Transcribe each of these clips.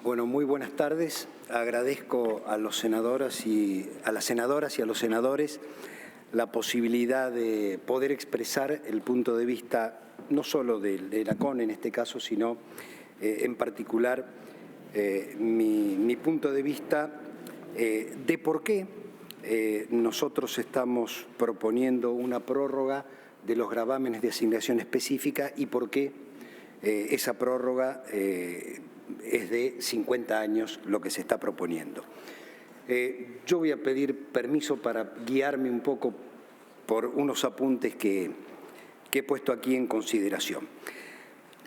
Bueno, muy buenas tardes. Agradezco a las senadoras y a los senadores la posibilidad de poder expresar el punto de vista no solo de la CON en este caso, sino en particular mi punto de vista de por qué nosotros estamos proponiendo una prórroga de los gravámenes de asignación específica y por qué esa prórroga es de 50 años lo que se está proponiendo. Yo voy a pedir permiso para guiarme un poco por unos apuntes que he puesto aquí en consideración.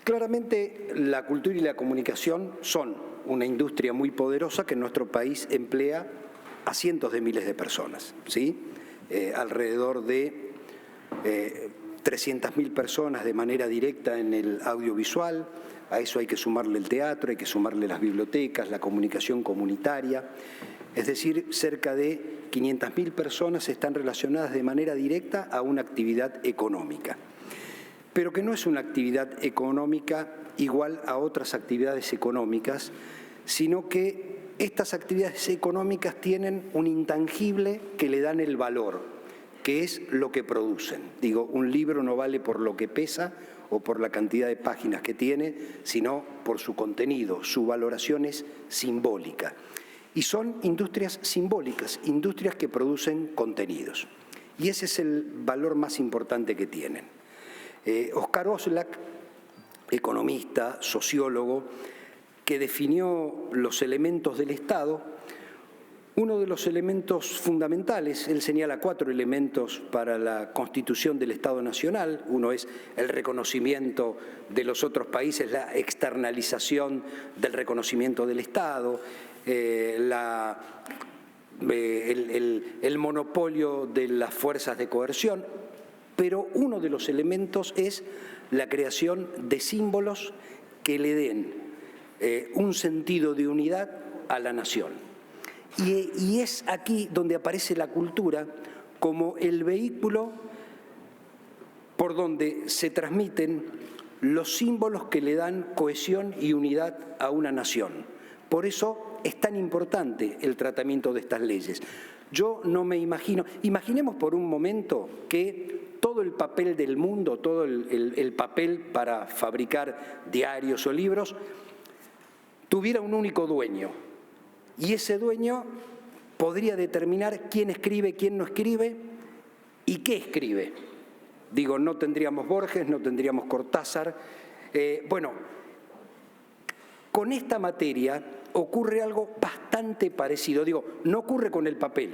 Claramente, la cultura y la comunicación son una industria muy poderosa que en nuestro país emplea a cientos de miles de personas, ¿sí? Alrededor de 300.000 personas de manera directa en el audiovisual. A eso hay que sumarle el teatro, hay que sumarle las bibliotecas, la comunicación comunitaria. Es decir, cerca de 500.000 personas están relacionadas de manera directa a una actividad económica. Pero que no es una actividad económica igual a otras actividades económicas, sino que estas actividades económicas tienen un intangible que le dan el valor, que es lo que producen. Digo, un libro no vale por lo que pesa o por la cantidad de páginas que tiene, sino por su contenido, su valoración es simbólica. Y son industrias simbólicas, industrias que producen contenidos. Y ese es el valor más importante que tienen. Oscar Oslak, economista, sociólogo, que definió los elementos del Estado. Uno de los elementos fundamentales, él señala 4 elementos para la constitución del Estado Nacional. Uno es el reconocimiento de los otros países, la externalización del reconocimiento del Estado, el monopolio de las fuerzas de coerción, pero uno de los elementos es la creación de símbolos que le den un sentido de unidad a la nación. Y es aquí donde aparece la cultura como el vehículo por donde se transmiten los símbolos que le dan cohesión y unidad a una nación. Por eso es tan importante el tratamiento de estas leyes. Yo no me imagino, imaginemos por un momento que todo el papel del mundo, todo el papel para fabricar diarios o libros, tuviera un único dueño. Y ese dueño podría determinar quién escribe, quién no escribe y qué escribe. Digo, no tendríamos Borges, no tendríamos Cortázar. Bueno, con esta materia ocurre algo bastante parecido. Digo, no ocurre con el papel,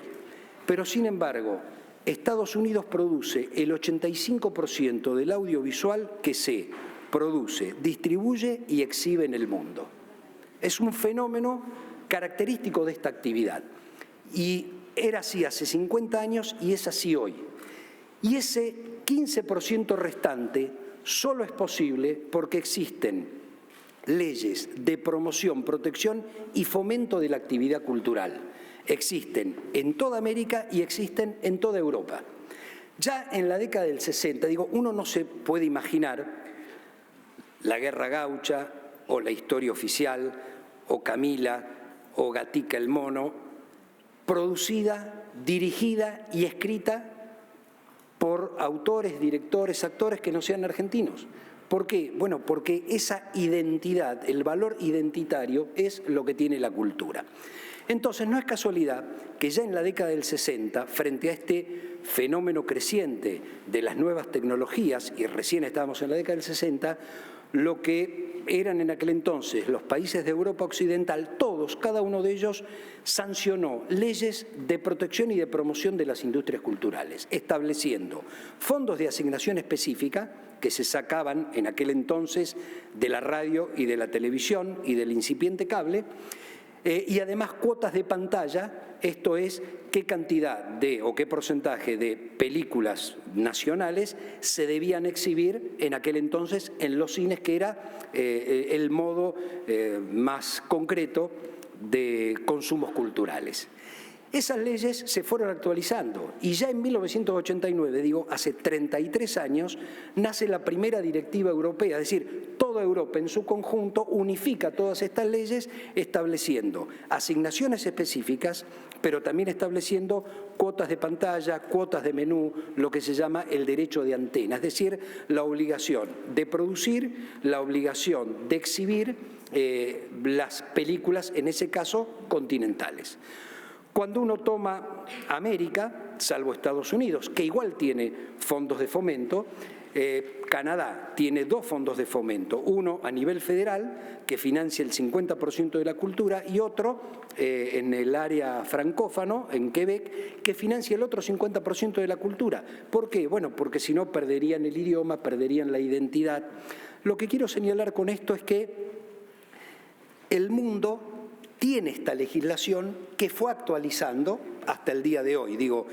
pero sin embargo, Estados Unidos produce el 85% del audiovisual que se produce, distribuye y exhibe en el mundo. Es un fenómeno característico de esta actividad. Y era así hace 50 años y es así hoy. Y ese 15% restante solo es posible porque existen leyes de promoción, protección y fomento de la actividad cultural. Existen en toda América y existen en toda Europa. Ya en la década del 60, digo, uno no se puede imaginar la Guerra Gaucha o la Historia Oficial o Camila o Gatica el Mono, producida, dirigida y escrita por autores, directores, actores que no sean argentinos. ¿Por qué? Bueno, porque esa identidad, el valor identitario es lo que tiene la cultura. Entonces, no es casualidad que ya en la década del 60, frente a este fenómeno creciente de las nuevas tecnologías, y recién estábamos en la década del 60, lo que eran en aquel entonces los países de Europa Occidental, todos, cada uno de ellos, sancionó leyes de protección y de promoción de las industrias culturales, estableciendo fondos de asignación específica que se sacaban en aquel entonces de la radio y de la televisión y del incipiente cable, y además cuotas de pantalla, esto es, qué cantidad de o qué porcentaje de películas nacionales se debían exhibir en aquel entonces en los cines, que era el modo más concreto de consumos culturales. Esas leyes se fueron actualizando y ya en 1989, digo, hace 33 años, nace la primera directiva europea, es decir, toda Europa en su conjunto unifica todas estas leyes estableciendo asignaciones específicas, pero también estableciendo cuotas de pantalla, cuotas de menú, lo que se llama el derecho de antena, es decir, la obligación de producir, la obligación de exhibir las películas, en ese caso, continentales. Cuando uno toma América, salvo Estados Unidos, que igual tiene fondos de fomento, Canadá tiene 2 fondos de fomento, uno a nivel federal, que financia el 50% de la cultura, y otro en el área francófano, en Quebec, que financia el otro 50% de la cultura. ¿Por qué? Bueno, porque si no perderían el idioma, perderían la identidad. Lo que quiero señalar con esto es que el mundo tiene esta legislación que fue actualizando hasta el día de hoy. Digo,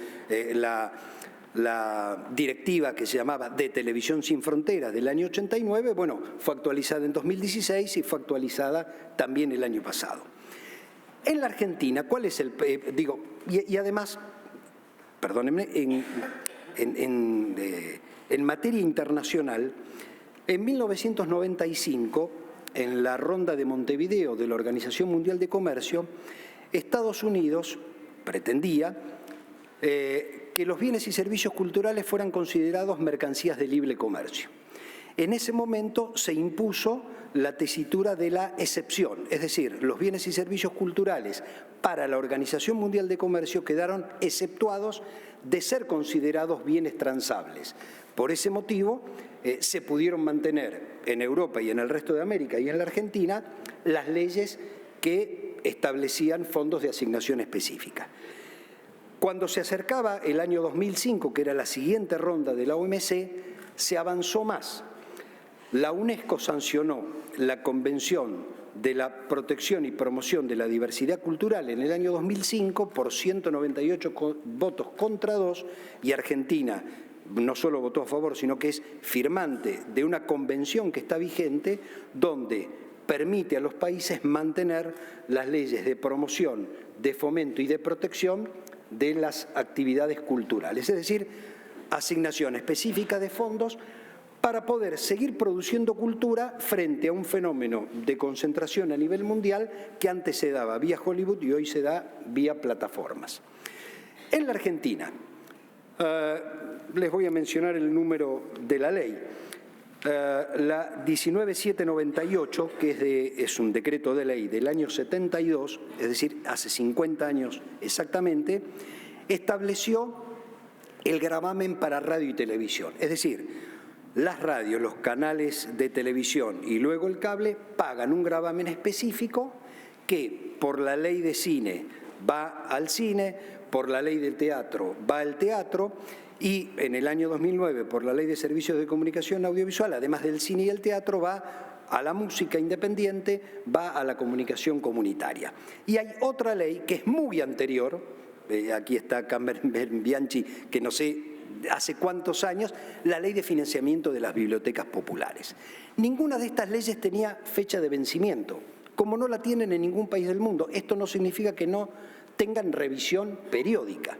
la directiva que se llamaba de Televisión Sin Fronteras del año 89, bueno, fue actualizada en 2016 y fue actualizada también el año pasado. En la Argentina, ¿cuál es el...? Y además, perdónenme, en materia internacional, en 1995, en la ronda de Montevideo de la Organización Mundial de Comercio, Estados Unidos pretendía que los bienes y servicios culturales fueran considerados mercancías de libre comercio. En ese momento se impuso la tesitura de la excepción, es decir, los bienes y servicios culturales para la Organización Mundial de Comercio quedaron exceptuados de ser considerados bienes transables. Por ese motivo, se pudieron mantener en Europa y en el resto de América y en la Argentina las leyes que establecían fondos de asignación específica. Cuando se acercaba el año 2005, que era la siguiente ronda de la OMC, se avanzó más. La UNESCO sancionó la Convención de la Protección y Promoción de la Diversidad Cultural en el año 2005 por 198 votos contra 2, y Argentina no solo votó a favor, sino que es firmante de una convención que está vigente donde permite a los países mantener las leyes de promoción, de fomento y de protección de las actividades culturales, es decir, asignación específica de fondos para poder seguir produciendo cultura frente a un fenómeno de concentración a nivel mundial que antes se daba vía Hollywood y hoy se da vía plataformas. En la Argentina, les voy a mencionar el número de la ley. La 19798, que es un decreto de ley del año 72, es decir, hace 50 años exactamente, estableció el gravamen para radio y televisión. Es decir, las radios, los canales de televisión y luego el cable pagan un gravamen específico que por la ley de cine va al cine, por la ley del teatro va al teatro, y en el año 2009, por la Ley de Servicios de Comunicación Audiovisual, además del cine y el teatro, va a la música independiente, va a la comunicación comunitaria. Y hay otra ley que es muy anterior, aquí está Carmen Bianchi, que no sé hace cuántos años, la Ley de Financiamiento de las Bibliotecas Populares. Ninguna de estas leyes tenía fecha de vencimiento, como no la tienen en ningún país del mundo. Esto no significa que no tengan revisión periódica.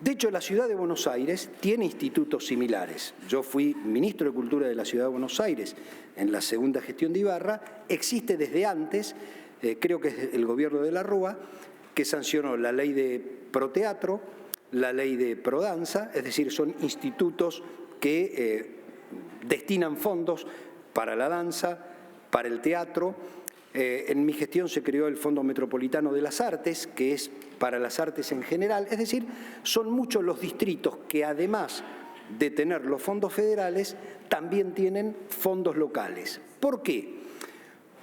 De hecho, la Ciudad de Buenos Aires tiene institutos similares. Yo fui ministro de Cultura de la Ciudad de Buenos Aires en la segunda gestión de Ibarra. Existe desde antes, creo que es el gobierno de la Rúa, que sancionó la ley de Proteatro, la ley de Prodanza, es decir, son institutos que destinan fondos para la danza, para el teatro. En mi gestión se creó el Fondo Metropolitano de las Artes, que es para las artes en general. Es decir, son muchos los distritos que además de tener los fondos federales, también tienen fondos locales. ¿Por qué?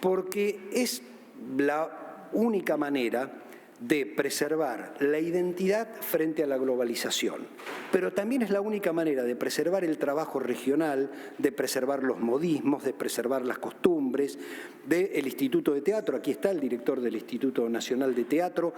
Porque es la única manera de preservar la identidad frente a la globalización, pero también es la única manera de preservar el trabajo regional, de preservar los modismos, de preservar las costumbres del Instituto de Teatro. Aquí está el director del Instituto Nacional de Teatro,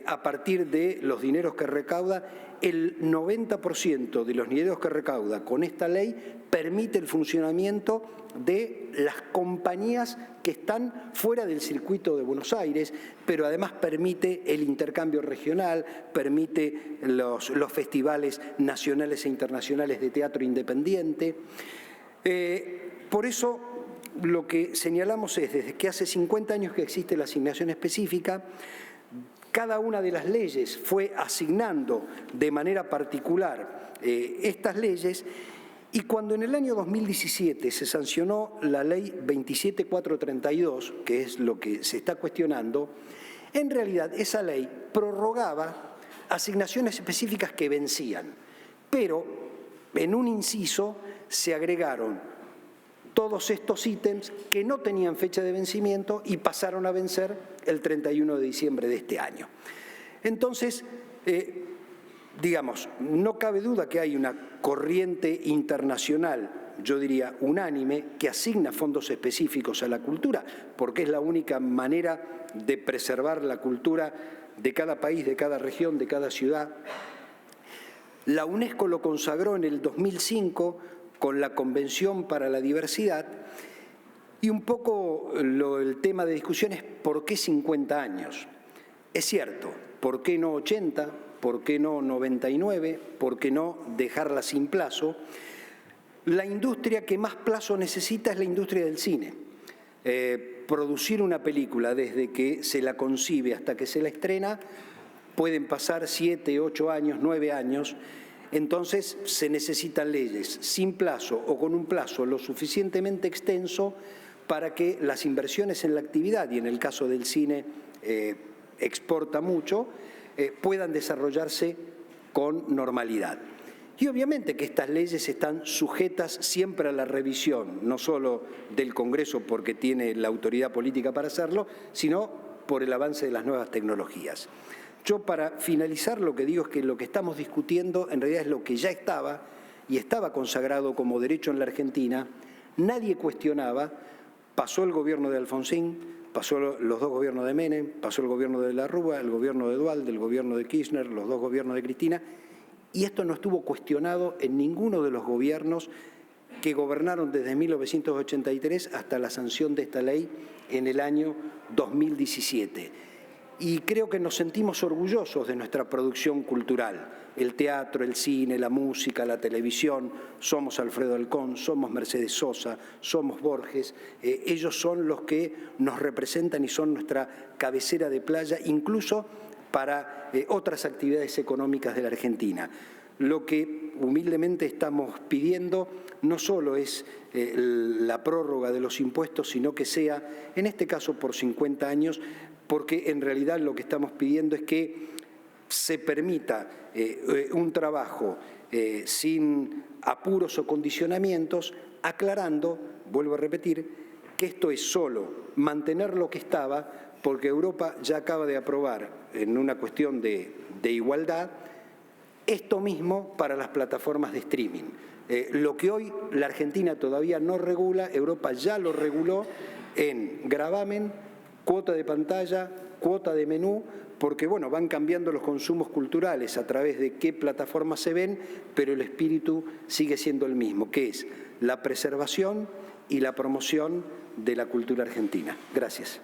a partir de los dineros que recauda, el 90% de los niveles que recauda con esta ley permite el funcionamiento de las compañías que están fuera del circuito de Buenos Aires, pero además permite el intercambio regional, permite los festivales nacionales e internacionales de teatro independiente. Por eso lo que señalamos es, desde que hace 50 años que existe la asignación específica, cada una de las leyes fue asignando de manera particular estas leyes, y cuando en el año 2017 se sancionó la ley 27432, que es lo que se está cuestionando, en realidad esa ley prorrogaba asignaciones específicas que vencían, pero en un inciso se agregaron todos estos ítems que no tenían fecha de vencimiento y pasaron a vencer el 31 de diciembre de este año. Entonces, digamos, no cabe duda que hay una corriente internacional, yo diría unánime, que asigna fondos específicos a la cultura, porque es la única manera de preservar la cultura de cada país, de cada región, de cada ciudad. La UNESCO lo consagró en el 2005 con la Convención para la Diversidad, y un poco el tema de discusión es ¿por qué 50 años? Es cierto, ¿por qué no 80? ¿Por qué no 99? ¿Por qué no dejarla sin plazo? La industria que más plazo necesita es la industria del cine. Producir una película desde que se la concibe hasta que se la estrena pueden pasar 7, 8 años, 9 años. Entonces se necesitan leyes sin plazo o con un plazo lo suficientemente extenso para que las inversiones en la actividad, y en el caso del cine exporta mucho, puedan desarrollarse con normalidad. Y obviamente que estas leyes están sujetas siempre a la revisión, no solo del Congreso porque tiene la autoridad política para hacerlo, sino por el avance de las nuevas tecnologías. Yo, para finalizar, lo que digo es que lo que estamos discutiendo en realidad es lo que ya estaba y estaba consagrado como derecho en la Argentina. Nadie cuestionaba, pasó el gobierno de Alfonsín, pasó los dos gobiernos de Menem, pasó el gobierno de la Rúa, el gobierno de Duhalde, el gobierno de Kirchner, los dos gobiernos de Cristina, y esto no estuvo cuestionado en ninguno de los gobiernos que gobernaron desde 1983 hasta la sanción de esta ley en el año 2017. Y creo que nos sentimos orgullosos de nuestra producción cultural, el teatro, el cine, la música, la televisión. Somos Alfredo Alcón, somos Mercedes Sosa, somos Borges. Ellos son los que nos representan y son nuestra cabecera de playa, incluso para otras actividades económicas de la Argentina. Lo que humildemente estamos pidiendo no solo es la prórroga de los impuestos, sino que sea, en este caso, por 50 años, porque en realidad lo que estamos pidiendo es que se permita un trabajo sin apuros o condicionamientos, aclarando, vuelvo a repetir, que esto es solo mantener lo que estaba, porque Europa ya acaba de aprobar, en una cuestión de igualdad, esto mismo para las plataformas de streaming. Lo que hoy la Argentina todavía no regula, Europa ya lo reguló en gravamen, cuota de pantalla, cuota de menú, porque bueno, van cambiando los consumos culturales a través de qué plataformas se ven, pero el espíritu sigue siendo el mismo, que es la preservación y la promoción de la cultura argentina. Gracias.